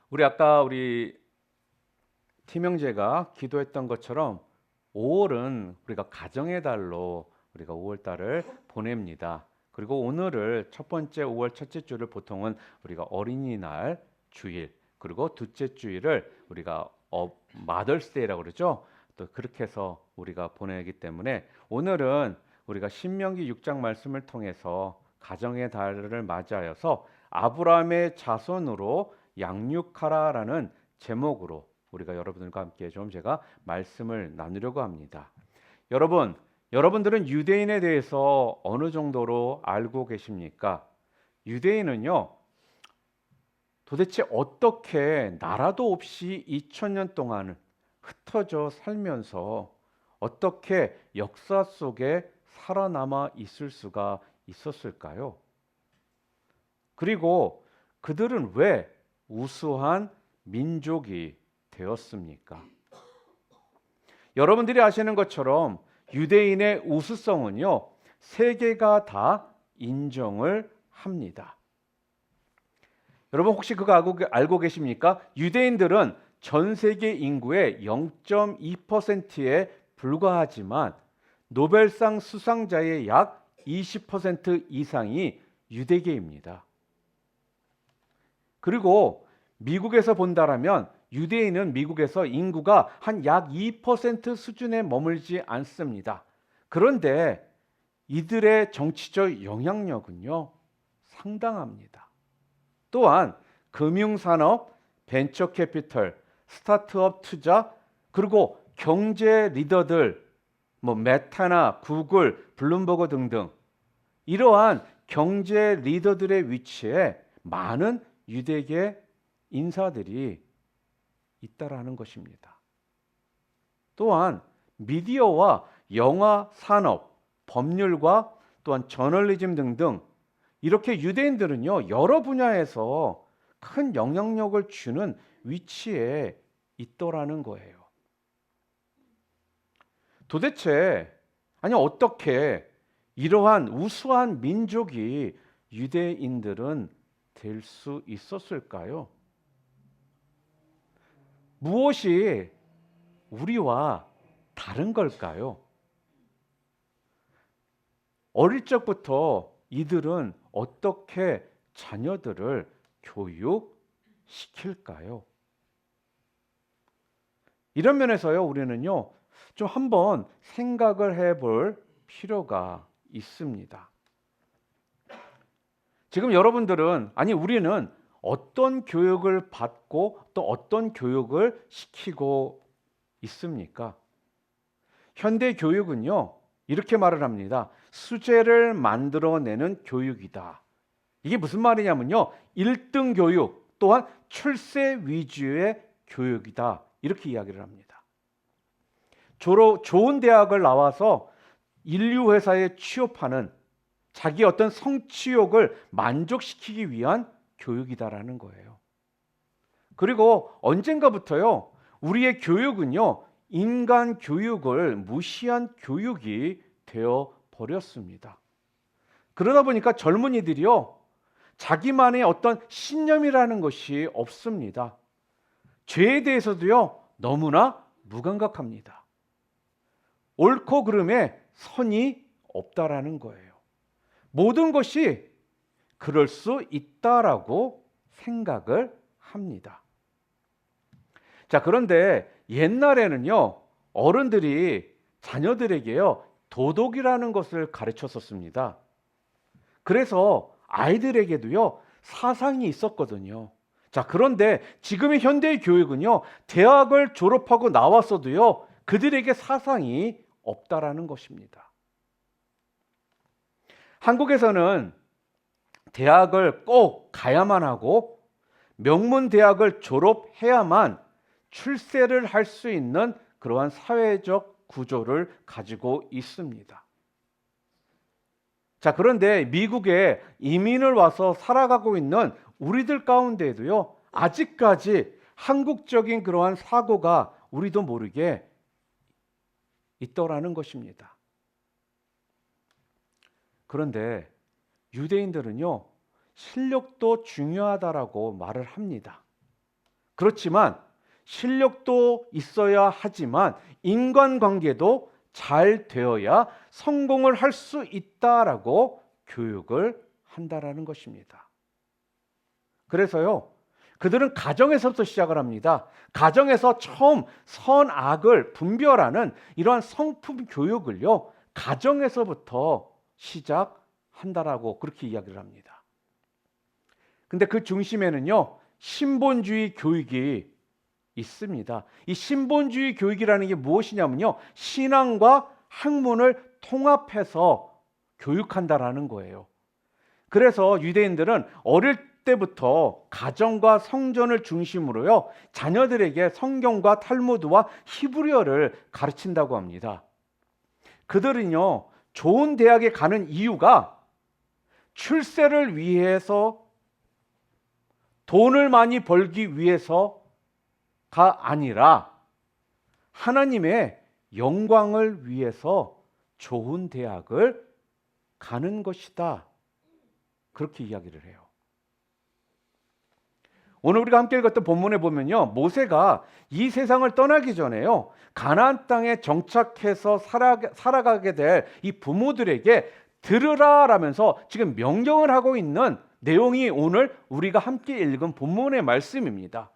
우리 팀영제가 기도했던 것처럼 5월은 우리가 가정의 달로 우리가 5월 달을 보냅니다. 그리고 오늘을 첫 번째 5월 첫째 주를 보통은 우리가 어린이날 주일, 그리고 둘째 주일을 우리가 마더스데이라고 그러죠. 또 그렇게 해서 우리가 보내기 때문에 오늘은 우리가 신명기 6장 말씀을 통해서 가정의 달을 맞이하여서 아브라함의 자손으로 양육하라라는 제목으로 우리가 여러분들과 함께 좀 제가 말씀을 나누려고 합니다. 여러분들은 유대인에 대해서 어느 정도로 알고 계십니까? 유대인은요, 도대체 어떻게 나라도 없이 2000년 동안 흩어져 살면서 어떻게 역사 속에 살아남아 있을 수가 있었을까요? 그리고 그들은 왜 우수한 민족이 되었습니까? 여러분들이 아시는 것처럼 유대인의 우수성은요, 세계가 다 인정을 합니다. 여러분 혹시 그거 알고 계십니까? 유대인들은 전 세계 인구의 0.2%에 불과하지만 노벨상 수상자의 약 20% 이상이 유대계입니다. 그리고 미국에서 본다라면 유대인은 미국에서 인구가 한 약 2% 수준에 머물지 않습니다. 그런데 이들의 정치적 영향력은요, 상당합니다. 또한 금융산업, 벤처캐피털, 스타트업 투자, 그리고 경제 리더들, 메타나 구글, 블룸버그 등등 이러한 경제 리더들의 위치에 많은 유대계 인사들이 있다라는 것입니다. 또한 미디어와 영화 산업, 법률과 또한 저널리즘 등등 이렇게 유대인들은요, 여러 분야에서 큰 영향력을 주는 위치에 있더라는 거예요. 도대체 어떻게 이러한 우수한 민족이 유대인들은 될 수 있었을까요? 무엇이 우리와 다른 걸까요? 어릴 적부터 이들은 어떻게 자녀들을 교육시킬까요? 이런 면에서요, 우리는요, 좀 한번 생각을 해볼 필요가 있습니다. 지금 여러분들은, 우리는 어떤 교육을 받고 또 어떤 교육을 시키고 있습니까? 현대 교육은요, 이렇게 말을 합니다. 수재를 만들어내는 교육이다. 이게 무슨 말이냐면요, 1등 교육 또한 출세 위주의 교육이다. 이렇게 이야기를 합니다. 좋은 대학을 나와서 인류 회사에 취업하는 자기 어떤 성취욕을 만족시키기 위한 교육이다라는 거예요. 그리고 언젠가부터요, 우리의 교육은요, 인간 교육을 무시한 교육이 되어 버렸습니다. 그러다 보니까 젊은이들이요, 자기만의 어떤 신념이라는 것이 없습니다. 죄에 대해서도요, 너무나 무감각합니다. 옳고 그름에 선이 없다라는 거예요. 모든 것이 그럴 수 있다라고 생각을 합니다. 자, 그런데 옛날에는요, 어른들이 자녀들에게요, 도덕이라는 것을 가르쳤었습니다. 그래서 아이들에게도요, 사상이 있었거든요. 자, 그런데 지금의 현대의 교육은요, 대학을 졸업하고 나왔어도요, 그들에게 사상이 없다라는 것입니다. 한국에서는 대학을 꼭 가야만 하고 명문 대학을 졸업해야만 출세를 할 수 있는 그러한 사회적 구조를 가지고 있습니다. 자, 그런데 미국에 이민을 와서 살아가고 있는 우리들 가운데에도요, 아직까지 한국적인 그러한 사고가 우리도 모르게 있더라는 것입니다. 그런데 유대인들은요, 실력도 중요하다라고 말을 합니다. 그렇지만 실력도 있어야 하지만 인간관계도 잘 되어야 성공을 할 수 있다라고 교육을 한다라는 것입니다. 그래서요, 그들은 가정에서부터 시작을 합니다. 가정에서 처음 선악을 분별하는 이러한 성품 교육을요, 가정에서부터 시작한다라고 그렇게 이야기를 합니다. 근데 그 중심에는요, 신본주의 교육이 있습니다. 이 신본주의 교육이라는 게 무엇이냐면요, 신앙과 학문을 통합해서 교육한다라는 거예요. 그래서 유대인들은 어릴 때부터 가정과 성전을 중심으로요, 자녀들에게 성경과 탈무드와 히브리어를 가르친다고 합니다. 그들은요, 좋은 대학에 가는 이유가 출세를 위해서, 돈을 많이 벌기 위해서가 아니라 하나님의 영광을 위해서 좋은 대학을 가는 것이다, 그렇게 이야기를 해요. 오늘 우리가 함께 읽었던 본문에 보면요, 모세가 이 세상을 떠나기 전에요, 가나안 땅에 정착해서 살아가게 될 이 부모들에게 들으라라면서 지금 명령을 하고 있는 내용이 오늘 우리가 함께 읽은 본문의 말씀입니다.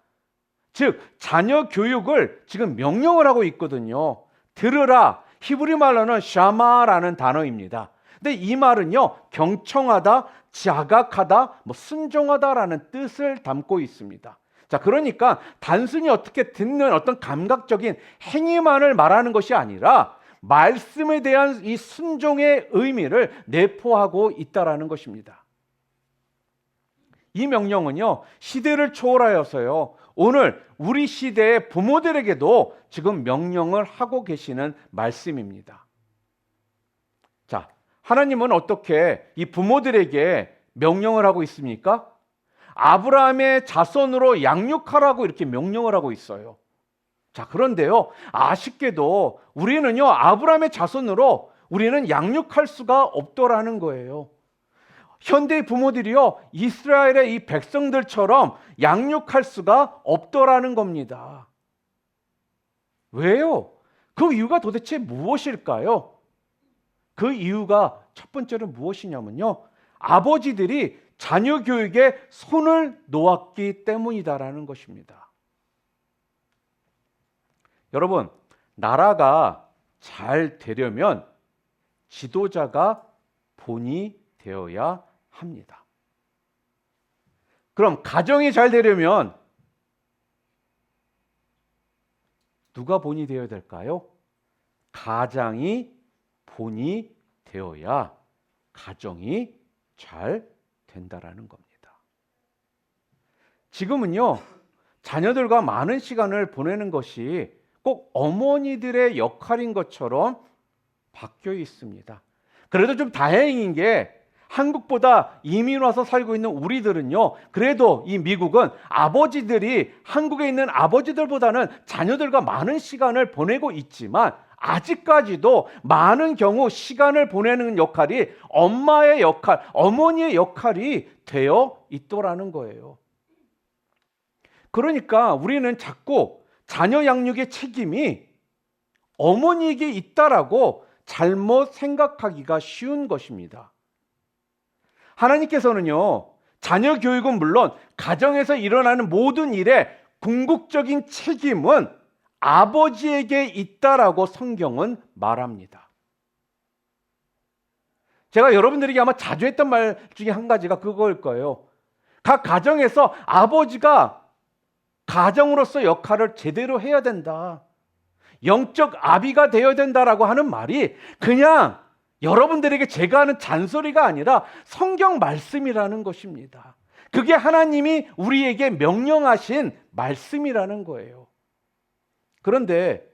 즉 자녀 교육을 지금 명령을 하고 있거든요. 들으라, 히브리 말로는 샤마라는 단어입니다. 근데 이 말은요, 경청하다, 자각하다, 순종하다라는 뜻을 담고 있습니다. 자, 그러니까 단순히 어떻게 듣는 어떤 감각적인 행위만을 말하는 것이 아니라 말씀에 대한 이 순종의 의미를 내포하고 있다라는 것입니다. 이 명령은요, 시대를 초월하여서요, 오늘 우리 시대의 부모들에게도 지금 명령을 하고 계시는 말씀입니다. 자, 하나님은 어떻게 이 부모들에게 명령을 하고 있습니까? 아브라함의 자손으로 양육하라고 이렇게 명령을 하고 있어요. 자, 그런데요, 아쉽게도 우리는요, 아브라함의 자손으로 우리는 양육할 수가 없더라는 거예요. 현대의 부모들이요, 이스라엘의 이 백성들처럼 양육할 수가 없더라는 겁니다. 왜요? 그 이유가 도대체 무엇일까요? 그 이유가 첫 번째로 무엇이냐면요, 아버지들이 자녀 교육에 손을 놓았기 때문이다라는 것입니다. 여러분, 나라가 잘 되려면 지도자가 본이 되어야 합니다. 그럼 가정이 잘 되려면 누가 본이 되어야 될까요? 가장이 본이 되어야 가정이 잘 된다라는 겁니다. 지금은요, 자녀들과 많은 시간을 보내는 것이 꼭 어머니들의 역할인 것처럼 바뀌어 있습니다. 그래도 좀 다행인 게 한국보다 이민 와서 살고 있는 우리들은요, 그래도 이 미국은 아버지들이 한국에 있는 아버지들보다는 자녀들과 많은 시간을 보내고 있지만 아직까지도 많은 경우 시간을 보내는 역할이 엄마의 역할, 어머니의 역할이 되어 있더라는 거예요. 그러니까 우리는 자꾸 자녀 양육의 책임이 어머니에게 있다라고 잘못 생각하기가 쉬운 것입니다. 하나님께서는요, 자녀 교육은 물론 가정에서 일어나는 모든 일에 궁극적인 책임은 아버지에게 있다라고 성경은 말합니다. 제가 여러분들에게 아마 자주 했던 말 중에 한 가지가 그거일 거예요. 각 가정에서 아버지가 가정으로서 역할을 제대로 해야 된다, 영적 아비가 되어야 된다라고 하는 말이 그냥 여러분들에게 제가 하는 잔소리가 아니라 성경 말씀이라는 것입니다. 그게 하나님이 우리에게 명령하신 말씀이라는 거예요. 그런데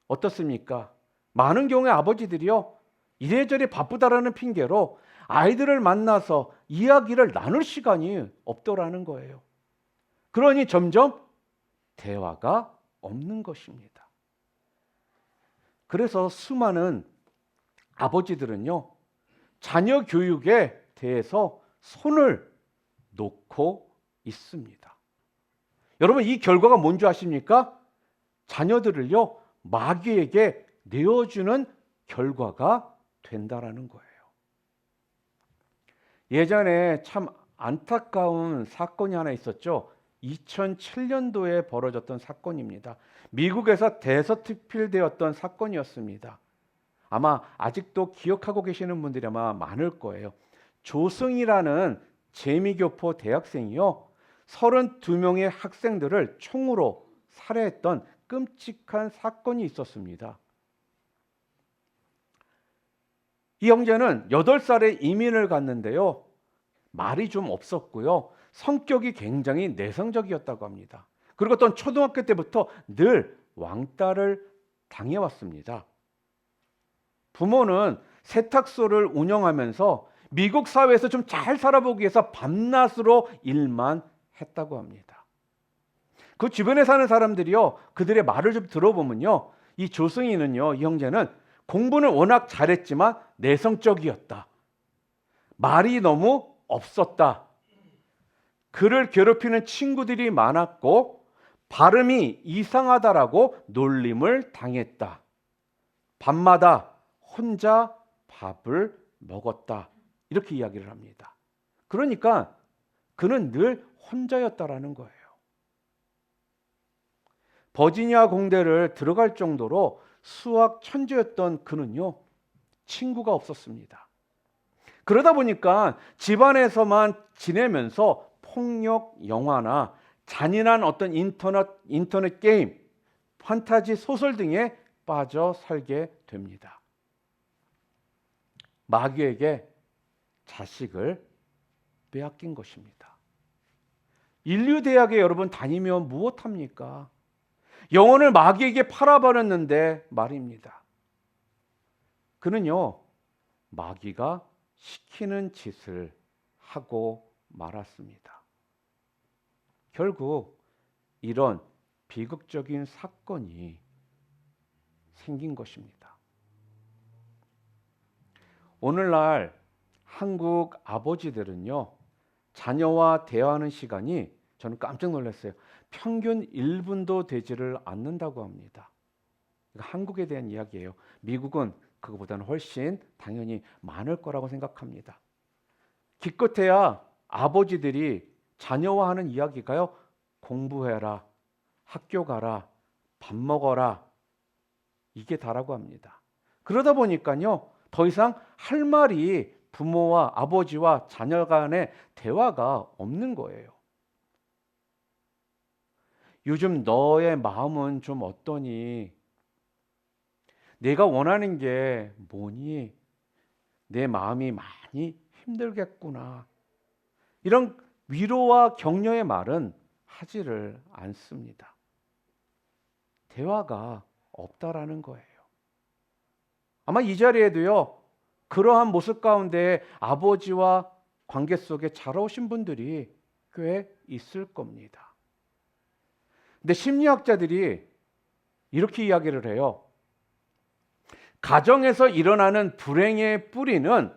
어떻습니까? 많은 경우에 아버지들이요, 이래저래 바쁘다라는 핑계로 아이들을 만나서 이야기를 나눌 시간이 없더라는 거예요. 그러니 점점 대화가 없는 것입니다. 그래서 수많은 아버지들은요, 자녀 교육에 대해서 손을 놓고 있습니다. 여러분, 이 결과가 뭔지 아십니까? 자녀들을요, 마귀에게 내어주는 결과가 된다라는 거예요. 예전에 참 안타까운 사건이 하나 있었죠. 2007년도에 벌어졌던 사건입니다. 미국에서 대서특필되었던 사건이었습니다. 아마 아직도 기억하고 계시는 분들이 아마 많을 거예요. 조승이라는 재미교포 대학생이요, 32명의 학생들을 총으로 살해했던 끔찍한 사건이 있었습니다. 이 형제는 8살에 이민을 갔는데요, 말이 좀 없었고요, 성격이 굉장히 내성적이었다고 합니다. 그리고 또 초등학교 때부터 늘 왕따를 당해왔습니다. 부모는 세탁소를 운영하면서 미국 사회에서 좀 잘 살아보기 위해서 밤낮으로 일만 했다고 합니다. 그 주변에 사는 사람들이요, 그들의 말을 좀 들어보면요, 이 조승희는요, 이 형제는 공부는 워낙 잘했지만 내성적이었다, 말이 너무 없었다, 그를 괴롭히는 친구들이 많았고 발음이 이상하다라고 놀림을 당했다, 밤마다 혼자 밥을 먹었다, 이렇게 이야기를 합니다. 그러니까 그는 늘 혼자였다라는 거예요. 버지니아 공대를 들어갈 정도로 수학 천재였던 그는요, 친구가 없었습니다. 그러다 보니까 집안에서만 지내면서 폭력 영화나 잔인한 어떤 인터넷 게임, 판타지 소설 등에 빠져 살게 됩니다. 마귀에게 자식을 빼앗긴 것입니다. 인류대학에 여러분 다니면 무엇합니까? 영혼을 마귀에게 팔아버렸는데 말입니다. 그는요, 마귀가 시키는 짓을 하고 말았습니다. 결국 이런 비극적인 사건이 생긴 것입니다. 오늘날 한국 아버지들은요, 자녀와 대화하는 시간이, 저는 깜짝 놀랐어요, 평균 1분도 되지를 않는다고 합니다. 한국에 대한 이야기예요. 미국은 그거보다는 훨씬 당연히 많을 거라고 생각합니다. 기껏해야 아버지들이 자녀와 하는 이야기가요, 공부해라, 학교 가라, 밥 먹어라, 이게 다라고 합니다. 그러다 보니까요, 더 이상 할 말이 부모와 아버지와 자녀 간의 대화가 없는 거예요. 요즘 너의 마음은 좀 어떠니? 내가 원하는 게 뭐니? 내 마음이 많이 힘들겠구나. 이런 위로와 격려의 말은 하지를 않습니다. 대화가 없다라는 거예요. 아마 이 자리에도요, 그러한 모습 가운데 아버지와 관계 속에 자라오신 분들이 꽤 있을 겁니다. 근데 심리학자들이 이렇게 이야기를 해요. 가정에서 일어나는 불행의 뿌리는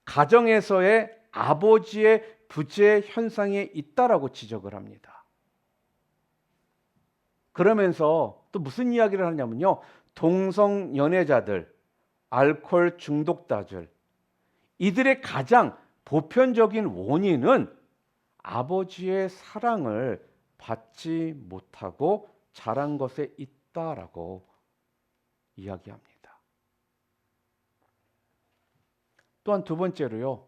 가정에서의 아버지의 부재 현상에 있다라고 지적을 합니다. 그러면서 또 무슨 이야기를 하냐면요, 동성 연애자들, 알코올 중독자들, 이들의 가장 보편적인 원인은 아버지의 사랑을 받지 못하고 자란 것에 있다라고 이야기합니다. 또한 두 번째로요,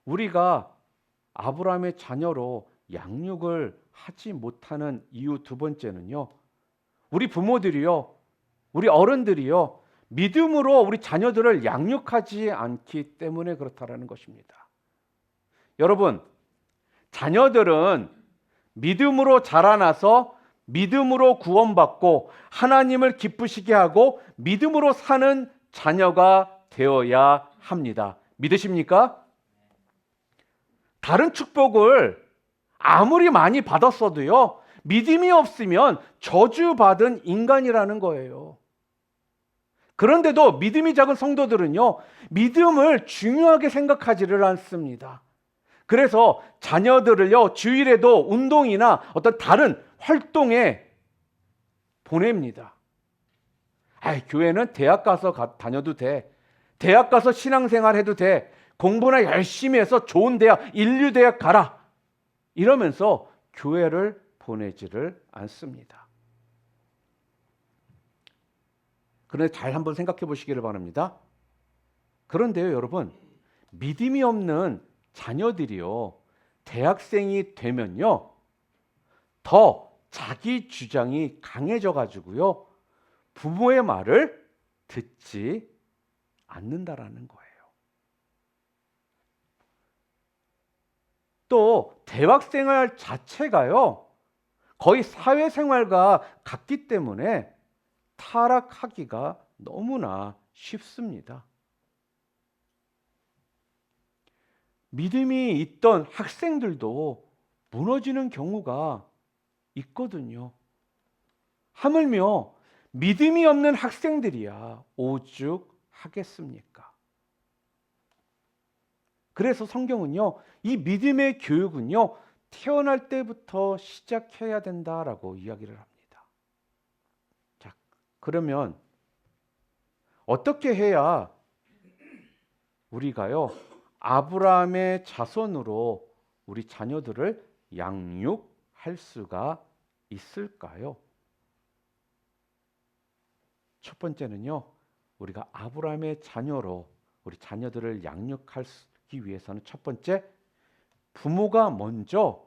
우리가 아브라함의 자녀로 양육을 하지 못하는 이유 두 번째는요, 우리 부모들이요, 우리 어른들이요, 믿음으로 우리 자녀들을 양육하지 않기 때문에 그렇다라는 것입니다. 여러분, 자녀들은 믿음으로 자라나서 믿음으로 구원받고 하나님을 기쁘시게 하고 믿음으로 사는 자녀가 되어야 합니다. 믿으십니까? 다른 축복을 아무리 많이 받았어도요, 믿음이 없으면 저주받은 인간이라는 거예요. 그런데도 믿음이 작은 성도들은요, 믿음을 중요하게 생각하지를 않습니다. 그래서 자녀들을요, 주일에도 운동이나 어떤 다른 활동에 보냅니다. 교회는 대학 가서 다녀도 돼. 대학 가서 신앙생활 해도 돼. 공부나 열심히 해서 좋은 대학, 인류대학 가라. 이러면서 교회를 보내지를 않습니다. 그런데 잘 한번 생각해 보시기를 바랍니다. 그런데요, 여러분, 믿음이 없는 자녀들이요, 대학생이 되면요, 더 자기 주장이 강해져 가지고요, 부모의 말을 듣지 않는다라는 거예요. 또 대학생활 자체가요, 거의 사회생활과 같기 때문에 타락하기가 너무나 쉽습니다. 믿음이 있던 학생들도 무너지는 경우가 있거든요. 하물며 믿음이 없는 학생들이야 오죽하겠습니까? 그래서 성경은요, 이 믿음의 교육은요, 태어날 때부터 시작해야 된다라고 이야기를 합니다. 자, 그러면 어떻게 해야 우리가요, 아브라함의 자손으로 우리 자녀들을 양육할 수가 있을까요? 첫 번째는요, 우리가 아브라함의 자녀로 우리 자녀들을 양육하기 위해서는 첫 번째, 부모가 먼저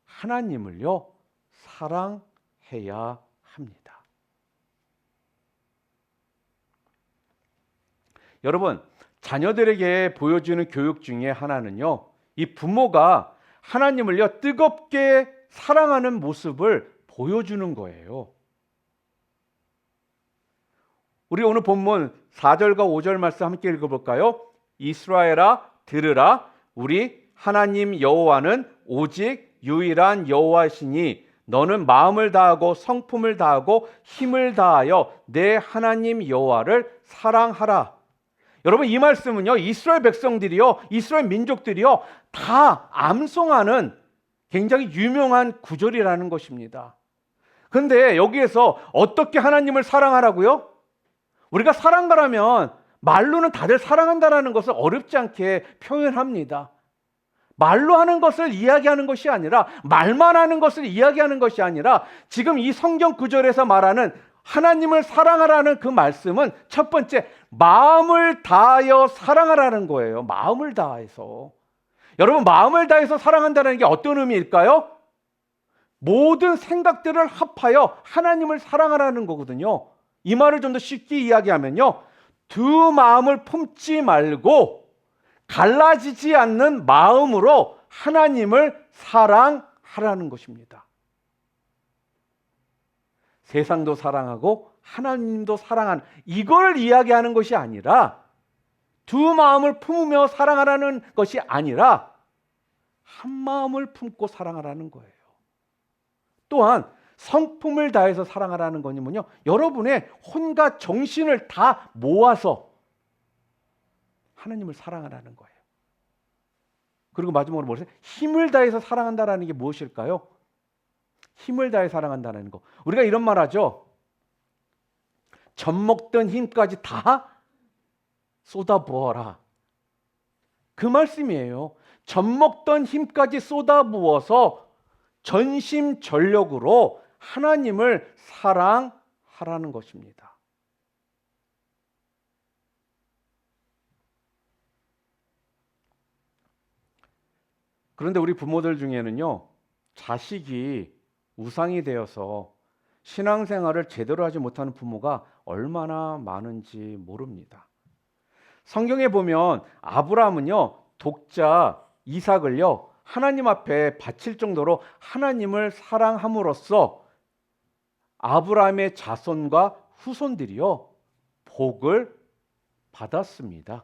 하나님을요, 사랑해야 합니다. 여러분, 자녀들에게 보여주는 교육 중에 하나는요, 이 부모가 하나님을요, 뜨겁게 사랑하는 모습을 보여주는 거예요. 우리 오늘 본문 4절과 5절 말씀 함께 읽어볼까요? 이스라엘아 들으라, 우리 하나님 여호와는 오직 유일한 여호와시니 너는 마음을 다하고 성품을 다하고 힘을 다하여 내 하나님 여호와를 사랑하라. 여러분, 이 말씀은요, 이스라엘 백성들이요, 이스라엘 민족들이요, 다 암송하는 굉장히 유명한 구절이라는 것입니다. 그런데 여기에서 어떻게 하나님을 사랑하라고요? 우리가 사랑가라면 말로는 다들 사랑한다라는 것을 어렵지 않게 표현합니다. 말로 하는 것을 이야기하는 것이 아니라, 말만 하는 것을 이야기하는 것이 아니라, 지금 이 성경 구절에서 말하는 하나님을 사랑하라는 그 말씀은 첫 번째, 마음을 다하여 사랑하라는 거예요. 마음을 다해서. 여러분, 마음을 다해서 사랑한다는 게 어떤 의미일까요? 모든 생각들을 합하여 하나님을 사랑하라는 거거든요. 이 말을 좀 더 쉽게 이야기하면요, 두 마음을 품지 말고 갈라지지 않는 마음으로 하나님을 사랑하라는 것입니다. 세상도 사랑하고 하나님도 사랑하는, 이걸 이야기하는 것이 아니라, 두 마음을 품으며 사랑하라는 것이 아니라 한 마음을 품고 사랑하라는 거예요. 또한 성품을 다해서 사랑하라는 거냐면요, 여러분의 혼과 정신을 다 모아서 하나님을 사랑하라는 거예요. 그리고 마지막으로 뭐죠? 힘을 다해서 사랑한다라는 게 무엇일까요? 힘을 다해 사랑한다는 거. 우리가 이런 말 하죠. 젖먹던 힘까지 다 쏟아부어라. 그 말씀이에요. 젖먹던 힘까지 쏟아부어서 전심전력으로 하나님을 사랑하라는 것입니다. 그런데 우리 부모들 중에는요, 자식이 우상이 되어서 신앙생활을 제대로 하지 못하는 부모가 얼마나 많은지 모릅니다. 성경에 보면 아브라함은요, 독자 이삭을요, 하나님 앞에 바칠 정도로 하나님을 사랑함으로써 아브라함의 자손과 후손들이요, 복을 받았습니다.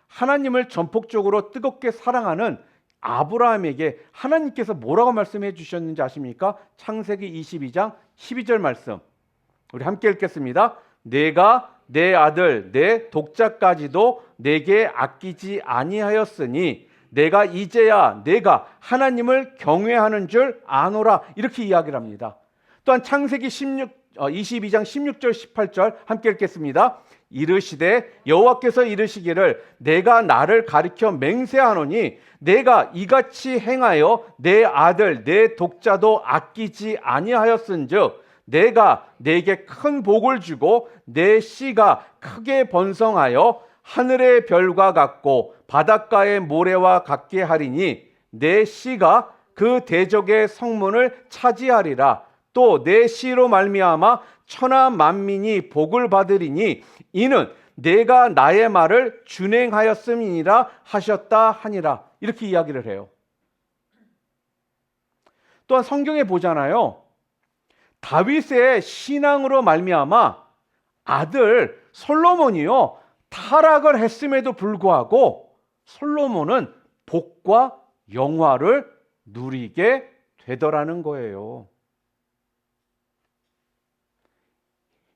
하나님을 전폭적으로 뜨겁게 사랑하는 아브라함에게 하나님께서 뭐라고 말씀해 주셨는지 아십니까? 창세기 22장 12절 말씀, 우리 함께 읽겠습니다. 내가 내 아들 내 독자까지도 내게 아끼지 아니하였으니 내가 이제야 내가 하나님을 경외하는 줄 아노라. 이렇게 이야기를 합니다. 또한 창세기 22장 16절 18절 함께 읽겠습니다. 이르시되 여호와께서 이르시기를 내가 나를 가리켜 맹세하노니 내가 이같이 행하여 내 아들 내 독자도 아끼지 아니하였은즉 내가 내게 큰 복을 주고 내 씨가 크게 번성하여 하늘의 별과 같고 바닷가의 모래와 같게 하리니 내 씨가 그 대적의 성문을 차지하리라. 또 내 씨로 말미암아 천하 만민이 복을 받으리니 이는 내가 나의 말을 준행하였음이니라 하셨다 하니라. 이렇게 이야기를 해요. 또한 성경에 보잖아요. 다윗의 신앙으로 말미암아 아들 솔로몬이요 타락을 했음에도 불구하고 솔로몬은 복과 영화를 누리게 되더라는 거예요.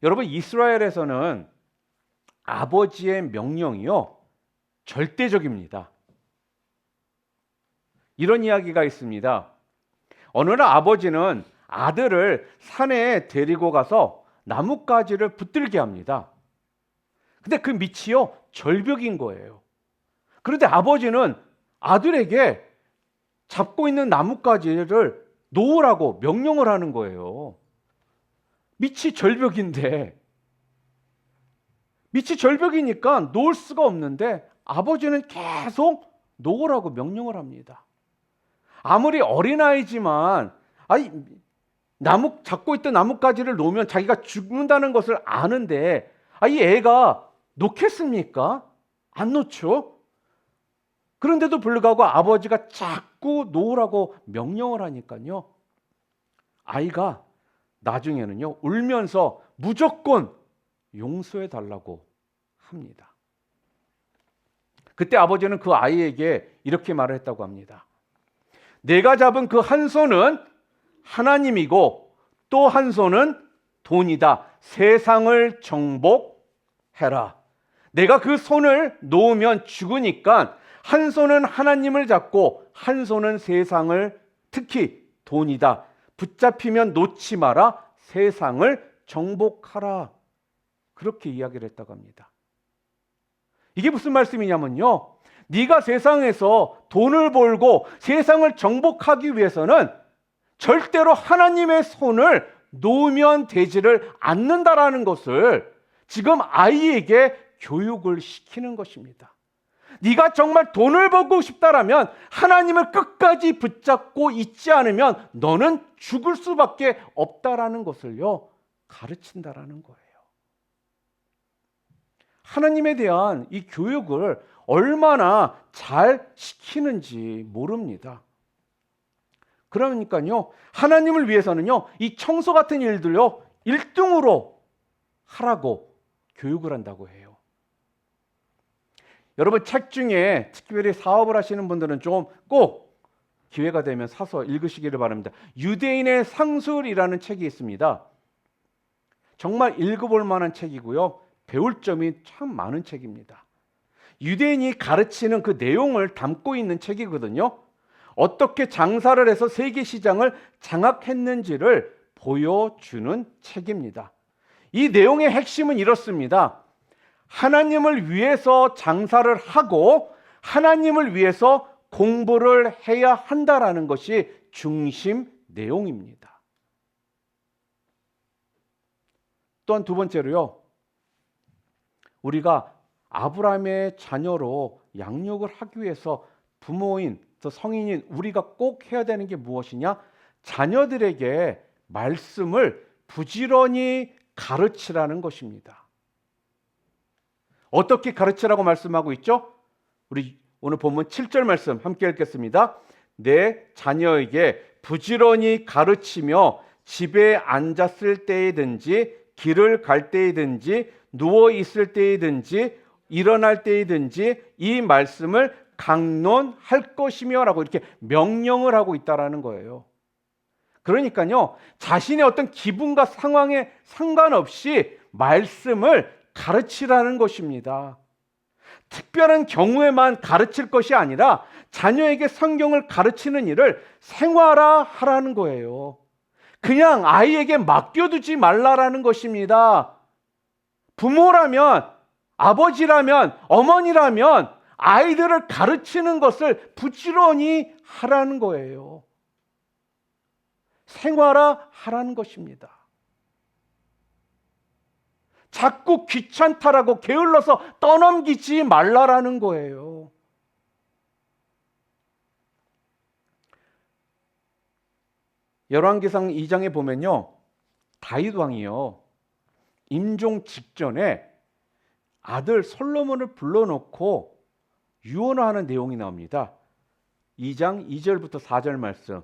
여러분, 이스라엘에서는 아버지의 명령이요 절대적입니다. 이런 이야기가 있습니다. 어느 날 아버지는 아들을 산에 데리고 가서 나뭇가지를 붙들게 합니다. 근데 그 밑이요 절벽인 거예요. 그런데 아버지는 아들에게 잡고 있는 나뭇가지를 놓으라고 명령을 하는 거예요. 밑이 절벽인데, 밑이 절벽이니까 놓을 수가 없는데 아버지는 계속 놓으라고 명령을 합니다. 아무리 어린아이지만 잡고 있던 나뭇가지를 놓으면 자기가 죽는다는 것을 아는데 이 애가 놓겠습니까? 안 놓죠. 그런데도 불구하고 아버지가 자꾸 놓으라고 명령을 하니까요, 아이가 나중에는요 울면서 무조건 용서해 달라고 합니다. 그때 아버지는 그 아이에게 이렇게 말을 했다고 합니다. 내가 잡은 그 한 손은 하나님이고 또 한 손은 돈이다. 세상을 정복해라. 내가 그 손을 놓으면 죽으니까 한 손은 하나님을 잡고 한 손은 세상을, 특히 돈이다, 붙잡히면 놓지 마라. 세상을 정복하라. 그렇게 이야기를 했다고 합니다. 이게 무슨 말씀이냐면요, 네가 세상에서 돈을 벌고 세상을 정복하기 위해서는 절대로 하나님의 손을 놓으면 되지를 않는다라는 것을 지금 아이에게 교육을 시키는 것입니다. 네가 정말 돈을 벌고 싶다라면 하나님을 끝까지 붙잡고 있지 않으면 너는 죽을 수밖에 없다라는 것을요 가르친다라는 거예요. 하나님에 대한 이 교육을 얼마나 잘 시키는지 모릅니다. 그러니까요, 하나님을 위해서는요, 이 청소 같은 일들요 1등으로 하라고 교육을 한다고 해요. 여러분, 책 중에 특별히 사업을 하시는 분들은 좀 꼭 기회가 되면 사서 읽으시기를 바랍니다. 유대인의 상술이라는 책이 있습니다. 정말 읽어볼 만한 책이고요, 배울 점이 참 많은 책입니다. 유대인이 가르치는 그 내용을 담고 있는 책이거든요. 어떻게 장사를 해서 세계 시장을 장악했는지를 보여주는 책입니다. 이 내용의 핵심은 이렇습니다. 하나님을 위해서 장사를 하고 하나님을 위해서 공부를 해야 한다라는 것이 중심 내용입니다. 또한 두 번째로요, 우리가 아브라함의 자녀로 양육을 하기 위해서 부모인, 또 성인인 우리가 꼭 해야 되는 게 무엇이냐? 자녀들에게 말씀을 부지런히 가르치라는 것입니다. 어떻게 가르치라고 말씀하고 있죠? 우리 오늘 본문 7절 말씀 함께 읽겠습니다. 내 자녀에게 부지런히 가르치며 집에 앉았을 때이든지 길을 갈 때이든지 누워 있을 때이든지 일어날 때이든지 이 말씀을 강론할 것이며 라고 이렇게 명령을 하고 있다라는 거예요. 그러니까요, 자신의 어떤 기분과 상황에 상관없이 말씀을 가르치라는 것입니다. 특별한 경우에만 가르칠 것이 아니라 자녀에게 성경을 가르치는 일을 생활화하라는 거예요. 그냥 아이에게 맡겨두지 말라라는 것입니다. 부모라면, 아버지라면, 어머니라면 아이들을 가르치는 것을 부지런히 하라는 거예요. 생활화하라는 것입니다. 자꾸 귀찮다라고 게을러서 떠넘기지 말라라는 거예요. 열왕기상 2장에 보면요, 다윗 왕이요, 임종 직전에 아들 솔로몬을 불러놓고 유언을 하는 내용이 나옵니다. 2장 2절부터 4절 말씀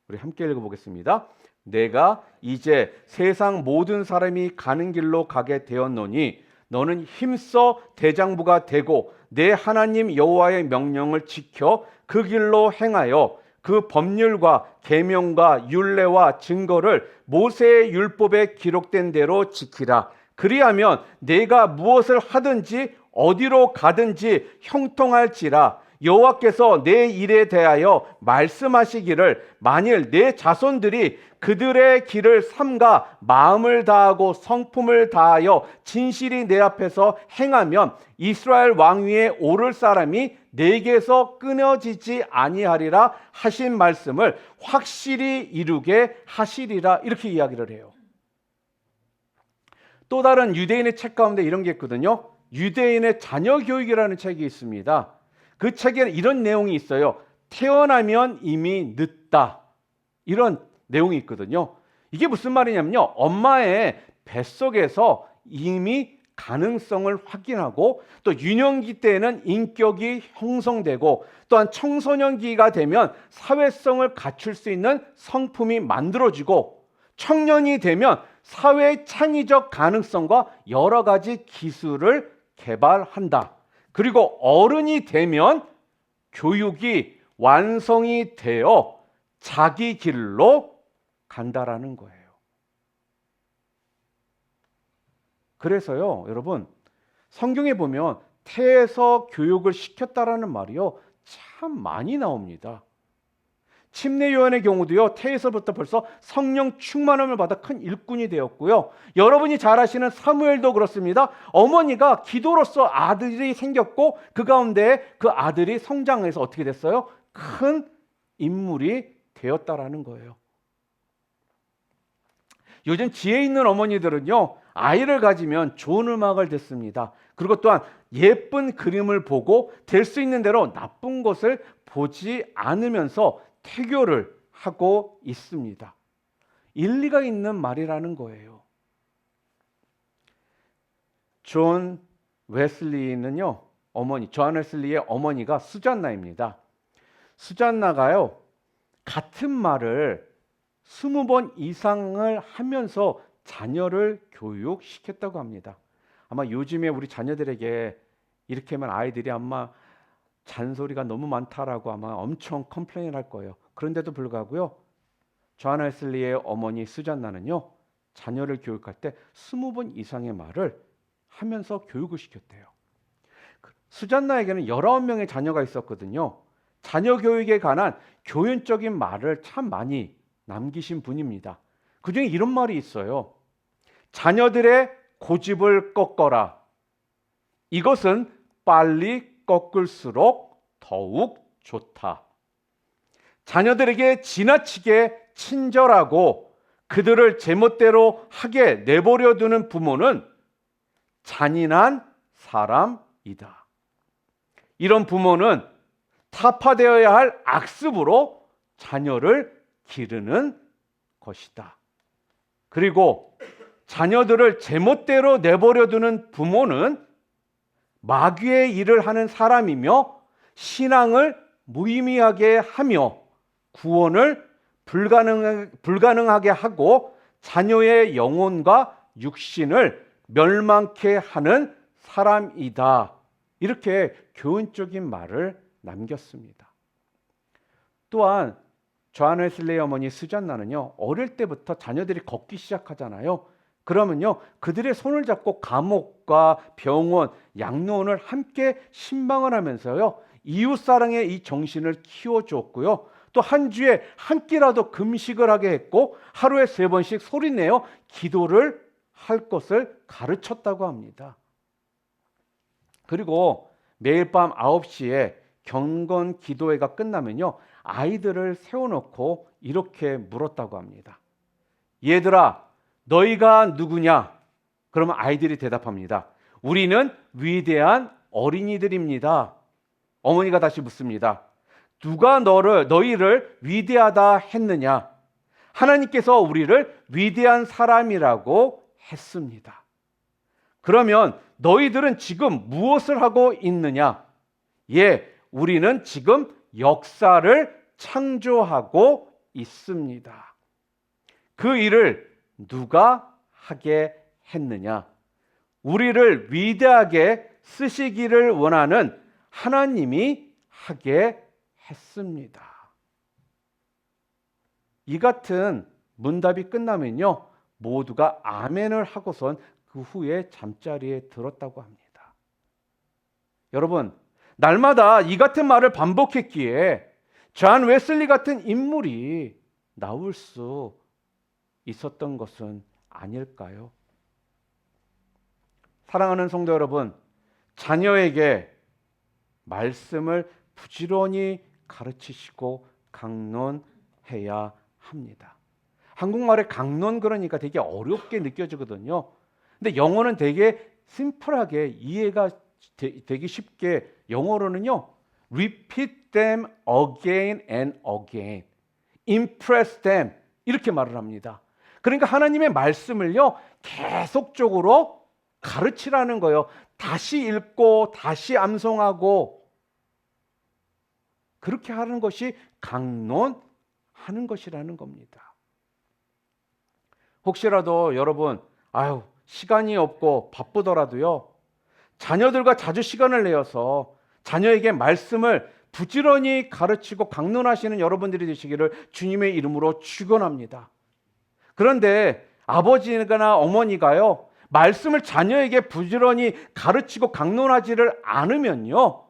우리 함께 읽어보겠습니다. 내가 이제 세상 모든 사람이 가는 길로 가게 되었노니 너는 힘써 대장부가 되고 내 하나님 여호와의 명령을 지켜 그 길로 행하여 그 법률과 계명과 율례와 증거를 모세의 율법에 기록된 대로 지키라. 그리하면 내가 무엇을 하든지 어디로 가든지 형통할지라. 여호와께서 내 일에 대하여 말씀하시기를 만일 내 자손들이 그들의 길을 삼가 마음을 다하고 성품을 다하여 진실이 내 앞에서 행하면 이스라엘 왕위에 오를 사람이 내게서 끊어지지 아니하리라 하신 말씀을 확실히 이루게 하시리라. 이렇게 이야기를 해요. 또 다른 유대인의 책 가운데 이런 게 있거든요. 유대인의 자녀 교육이라는 책이 있습니다. 그 책에는 이런 내용이 있어요. 태어나면 이미 늦다. 이런 내용이 있거든요. 이게 무슨 말이냐면요, 엄마의 뱃속에서 이미 가능성을 확인하고 또 유년기 때에는 인격이 형성되고 또한 청소년기가 되면 사회성을 갖출 수 있는 성품이 만들어지고 청년이 되면 사회 창의적 가능성과 여러 가지 기술을 개발한다. 그리고 어른이 되면 교육이 완성이 되어 자기 길로 간다라는 거예요. 그래서요, 여러분, 성경에 보면 태에서 교육을 시켰다라는 말이요, 참 많이 나옵니다. 침례 요한의 경우도요, 태에서부터 벌써 성령 충만함을 받아 큰 일꾼이 되었고요. 여러분이 잘 아시는 사무엘도 그렇습니다. 어머니가 기도로서 아들이 생겼고 그 가운데 그 아들이 성장해서 어떻게 됐어요? 큰 인물이 되었다라는 거예요. 요즘 지혜 있는 어머니들은요, 아이를 가지면 좋은 음악을 듣습니다. 그리고 또한 예쁜 그림을 보고 될 수 있는 대로 나쁜 것을 보지 않으면서 태교를 하고 있습니다. 일리가 있는 말이라는 거예요. 존 웨슬리는요, 존 웨슬리의 어머니가 수잔나입니다. 수잔나가요, 같은 말을 20번 이상을 하면서 자녀를 교육시켰다고 합니다. 아마 요즘에 우리 자녀들에게 이렇게 하면 아이들이 아마 잔소리가 너무 많다라고 아마 엄청 컴플레인 할 거예요. 그런데도 불구하고요, 존 웨슬리의 어머니 수잔나는요, 자녀를 교육할 때 20번 이상의 말을 하면서 교육을 시켰대요. 수잔나에게는 19명의 자녀가 있었거든요. 자녀 교육에 관한 교훈적인 말을 참 많이 남기신 분입니다. 그 중에 이런 말이 있어요. 자녀들의 고집을 꺾어라. 이것은 빨리 꺾을수록 더욱 좋다. 자녀들에게 지나치게 친절하고 그들을 제멋대로 하게 내버려 두는 부모는 잔인한 사람이다. 이런 부모는 타파되어야 할 악습으로 자녀를 기르는 것이다. 그리고 자녀들을 제멋대로 내버려 두는 부모는 마귀의 일을 하는 사람이며 신앙을 무의미하게 하며 구원을 불가능하게 하고 자녀의 영혼과 육신을 멸망케 하는 사람이다. 이렇게 교훈적인 말을 남겼습니다. 또한 존 웨슬리의 어머니 수잔나는요, 어릴 때부터 자녀들이 걷기 시작하잖아요. 그러면요, 그들의 손을 잡고 감옥과 병원, 양로원을 함께 신방을 하면서요, 이웃사랑의 이 정신을 키워주었고요. 또 한 주에 한 끼라도 금식을 하게 했고 하루에 3번씩 소리내어 기도를 할 것을 가르쳤다고 합니다. 그리고 매일 밤 9시에 경건 기도회가 끝나면요, 아이들을 세워놓고 이렇게 물었다고 합니다. 얘들아, 너희가 누구냐? 그러면 아이들이 대답합니다. 우리는 위대한 어린이들입니다. 어머니가 다시 묻습니다. 누가 너희를 위대하다 했느냐? 하나님께서 우리를 위대한 사람이라고 했습니다. 그러면 너희들은 지금 무엇을 하고 있느냐? 예, 우리는 지금 역사를 창조하고 있습니다. 그 일을 누가 하게 했느냐? 우리를 위대하게 쓰시기를 원하는 하나님이 하게 했습니다. 이 같은 문답이 끝나면요, 모두가 아멘을 하고선 그 후에 잠자리에 들었다고 합니다. 여러분, 날마다 이 같은 말을 반복했기에 존 웨슬리 같은 인물이 나올 수 있었던 것은 아닐까요? 사랑하는 성도 여러분, 자녀에게 말씀을 부지런히 가르치시고 강론해야 합니다. 한국말에 강론 그러니까 되게 어렵게 느껴지거든요. 근데 영어는 되게 심플하게 이해가 되기 쉽게, 영어로는요, repeat them again and again, impress them, 이렇게 말을 합니다. 그러니까 하나님의 말씀을요, 계속적으로 가르치라는 거예요. 다시 읽고 다시 암송하고, 그렇게 하는 것이 강론하는 것이라는 겁니다. 혹시라도 여러분, 시간이 없고 바쁘더라도요, 자녀들과 자주 시간을 내어서 자녀에게 말씀을 부지런히 가르치고 강론하시는 여러분들이 되시기를 주님의 이름으로 축원합니다. 그런데 아버지나 어머니가요, 말씀을 자녀에게 부지런히 가르치고 강론하지를 않으면요,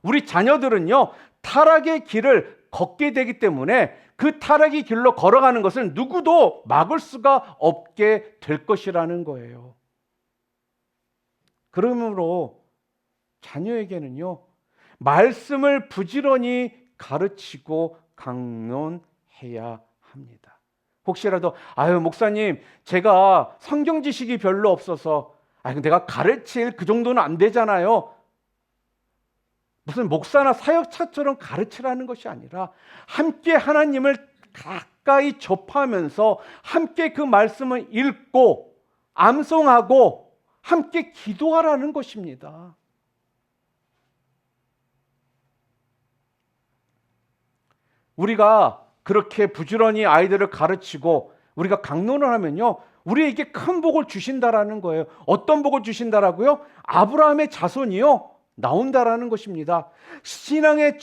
우리 자녀들은요, 타락의 길을 걷게 되기 때문에 그 타락의 길로 걸어가는 것을 누구도 막을 수가 없게 될 것이라는 거예요. 그러므로 자녀에게는요, 말씀을 부지런히 가르치고 강론해야 합니다. 혹시라도 목사님, 제가 성경 지식이 별로 없어서 내가 가르칠 그 정도는 안 되잖아요. 무슨 목사나 사역자처럼 가르치라는 것이 아니라 함께 하나님을 가까이 접하면서 함께 그 말씀을 읽고 암송하고 함께 기도하라는 것입니다. 우리가 그렇게 부지런히 아이들을 가르치고 우리가 강론을 하면요, 우리에게 큰 복을 주신다라는 거예요. 어떤 복을 주신다라고요? 아브라함의 자손이요, 나온다라는 것입니다. 신앙의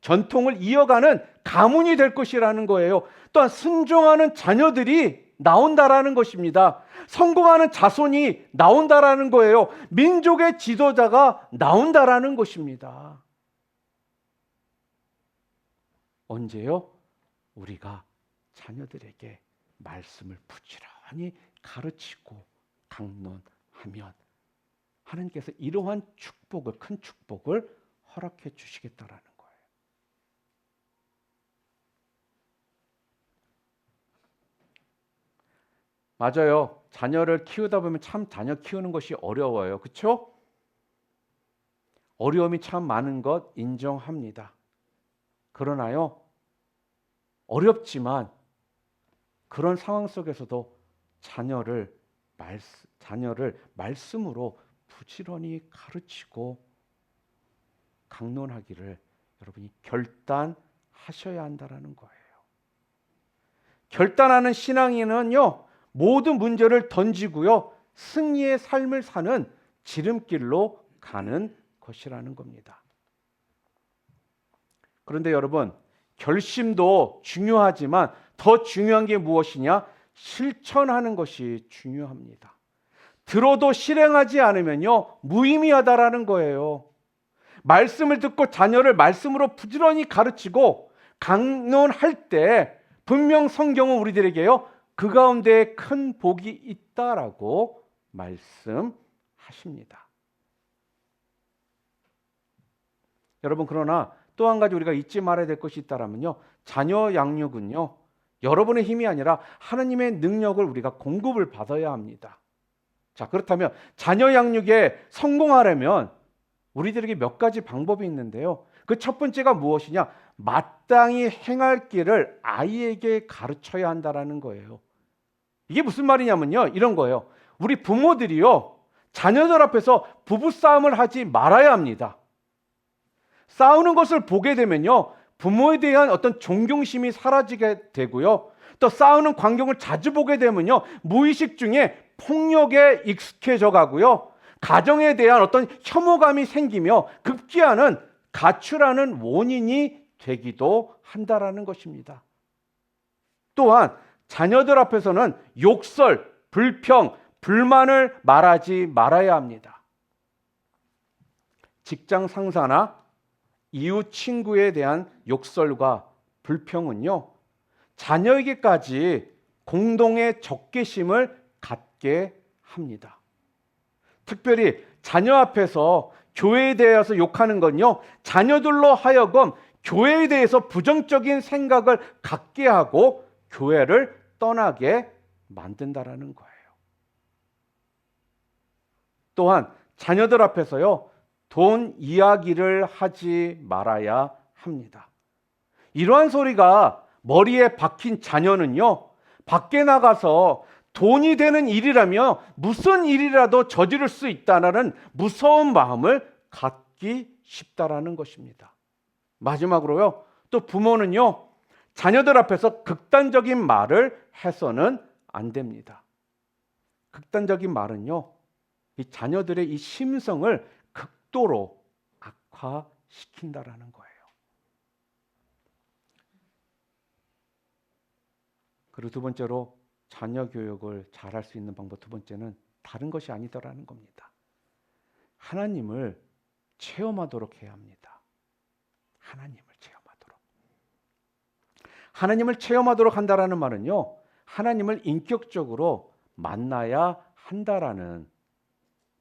전통을 이어가는 가문이 될 것이라는 거예요. 또한 순종하는 자녀들이 나온다라는 것입니다. 성공하는 자손이 나온다라는 거예요. 민족의 지도자가 나온다라는 것입니다. 언제요? 우리가 자녀들에게 말씀을 부지런히 가르치고 강론하면 하나님께서 이러한 축복을, 큰 축복을 허락해 주시겠다라는 거예요. 맞아요. 자녀를 키우다 보면 참 자녀 키우는 것이 어려워요. 그렇죠? 어려움이 참 많은 것 인정합니다. 그러나요, 어렵지만 그런 상황 속에서도 자녀를 말씀으로 부지런히 가르치고 강론하기를 여러분이 결단하셔야 한다라는 거예요. 결단하는 신앙인은요, 모든 문제를 던지고요, 승리의 삶을 사는 지름길로 가는 것이라는 겁니다. 그런데 여러분, 결심도 중요하지만 더 중요한 게 무엇이냐? 실천하는 것이 중요합니다. 들어도 실행하지 않으면요, 무의미하다라는 거예요. 말씀을 듣고 자녀를 말씀으로 부지런히 가르치고 강론할 때 분명 성경은 우리들에게요, 그 가운데 큰 복이 있다라고 말씀하십니다. 여러분, 그러나 또 한 가지 우리가 잊지 말아야 될 것이 있다라면요, 자녀 양육은요, 여러분의 힘이 아니라 하나님의 능력을 우리가 공급을 받아야 합니다. 자, 그렇다면 자녀 양육에 성공하려면 우리들에게 몇 가지 방법이 있는데요. 그 첫 번째가 무엇이냐? 마땅히 행할 길을 아이에게 가르쳐야 한다라는 거예요. 이게 무슨 말이냐면요, 이런 거예요. 우리 부모들이요, 자녀들 앞에서 부부싸움을 하지 말아야 합니다. 싸우는 것을 보게 되면요, 부모에 대한 어떤 존경심이 사라지게 되고요, 또 싸우는 광경을 자주 보게 되면요, 무의식 중에 폭력에 익숙해져 가고요, 가정에 대한 어떤 혐오감이 생기며 급기야는 가출하는 원인이 되기도 한다라는 것입니다. 또한 자녀들 앞에서는 욕설, 불평, 불만을 말하지 말아야 합니다. 직장 상사나 이웃 친구에 대한 욕설과 불평은요, 자녀에게까지 공동의 적개심을 갖게 합니다. 특별히 자녀 앞에서 교회에 대해서 욕하는 건요, 자녀들로 하여금 교회에 대해서 부정적인 생각을 갖게 하고 교회를 떠나게 만든다라는 거예요. 또한 자녀들 앞에서요, 돈 이야기를 하지 말아야 합니다. 이러한 소리가 머리에 박힌 자녀는요, 밖에 나가서 돈이 되는 일이라며 무슨 일이라도 저지를 수 있다는 무서운 마음을 갖기 쉽다라는 것입니다. 마지막으로요, 또 부모는요, 자녀들 앞에서 극단적인 말을 해서는 안 됩니다. 극단적인 말은요, 이 자녀들의 이 심성을 극도로 악화시킨다라는 거예요. 그리고 두 번째로 자녀 교육을 잘할 수 있는 방법, 두 번째는 다른 것이 아니더라는 겁니다. 하나님을 체험하도록 해야 합니다. 하나님을 체험하도록. 하나님을 체험하도록 한다라는 말은요, 하나님을 인격적으로 만나야 한다라는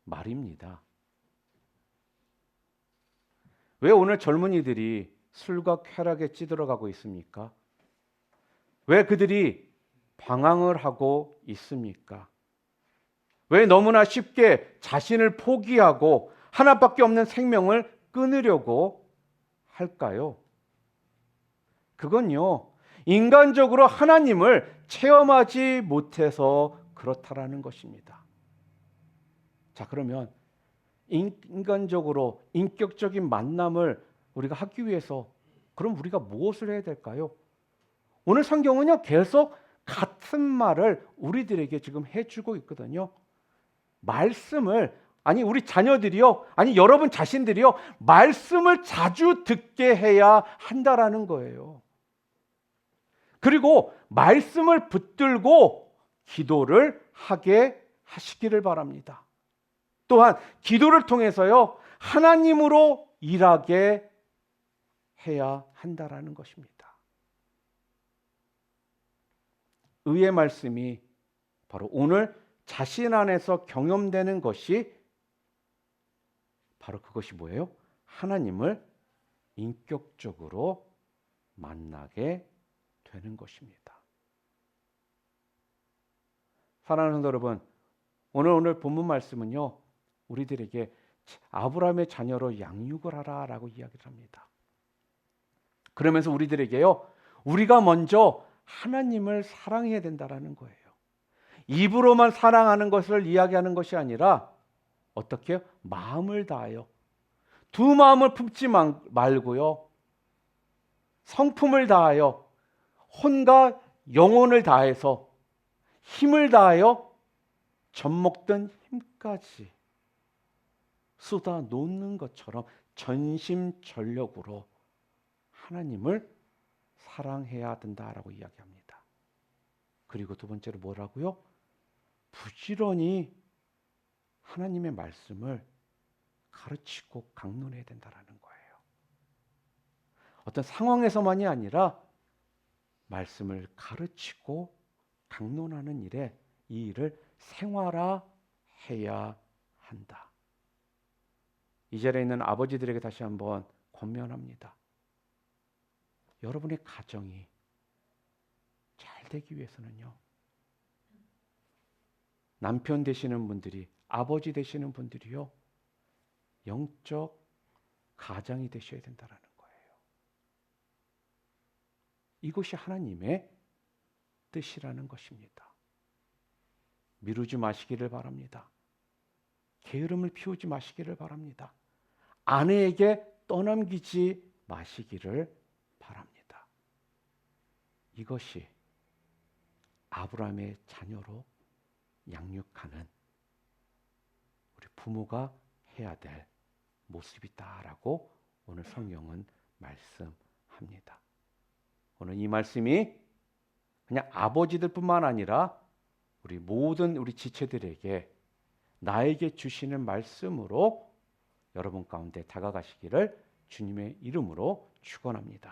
말입니다. 왜 오늘 젊은이들이 술과 쾌락에 찌들어가고 있습니까? 왜 그들이 방황을 하고 있습니까? 왜 너무나 쉽게 자신을 포기하고 하나밖에 없는 생명을 끊으려고 할까요? 그건요, 인간적으로 하나님을 체험하지 못해서 그렇다라는 것입니다. 자, 그러면 인간적으로 인격적인 만남을 우리가 하기 위해서 그럼 우리가 무엇을 해야 될까요? 오늘 성경은요, 계속 같은 말을 우리들에게 지금 해주고 있거든요. 말씀을, 아니 우리 자녀들이요, 아니 여러분 자신들이요, 말씀을 자주 듣게 해야 한다라는 거예요. 그리고 말씀을 붙들고 기도를 하게 하시기를 바랍니다. 또한 기도를 통해서요, 하나님으로 일하게 해야 한다라는 것입니다. 의의 말씀이 바로 오늘 자신 안에서 경험되는 것이 바로 그것이 뭐예요? 하나님을 인격적으로 만나게 되는 것입니다. 사랑하는 성도 여러분, 오늘 본문 말씀은요, 우리들에게 아브라함의 자녀로 양육을 하라라고 이야기를 합니다. 그러면서 우리들에게요, 우리가 먼저 하나님을 사랑해야 된다라는 거예요. 입으로만 사랑하는 것을 이야기하는 것이 아니라 어떻게 해요? 마음을 다하여, 두 마음을 품지 말고요, 성품을 다하여, 혼과 영혼을 다해서, 힘을 다하여 젖먹던 힘까지 쏟아 놓는 것처럼 전심전력으로 하나님을 사랑해야 된다라고 이야기합니다. 그리고 두 번째로 뭐라고요? 부지런히 하나님의 말씀을 가르치고 강론해야 된다라는 거예요. 어떤 상황에서만이 아니라 말씀을 가르치고 강론하는 일에 이 일을 생활화해야 한다. 이 자리에 있는 아버지들에게 다시 한번 권면합니다. 여러분의 가정이 잘 되기 위해서는요, 남편 되시는 분들이, 아버지 되시는 분들이요, 영적 가장이 되셔야 된다라는 거예요. 이것이 하나님의 뜻이라는 것입니다. 미루지 마시기를 바랍니다. 게으름을 피우지 마시기를 바랍니다. 아내에게 떠넘기지 마시기를 바랍니다. 이것이 아브라함의 자녀로 양육하는 우리 부모가 해야 될 모습이다라고 오늘 성경은 말씀합니다. 오늘 이 말씀이 그냥 아버지들뿐만 아니라 우리 모든 우리 지체들에게 나에게 주시는 말씀으로 여러분 가운데 다가가시기를 주님의 이름으로 축원합니다.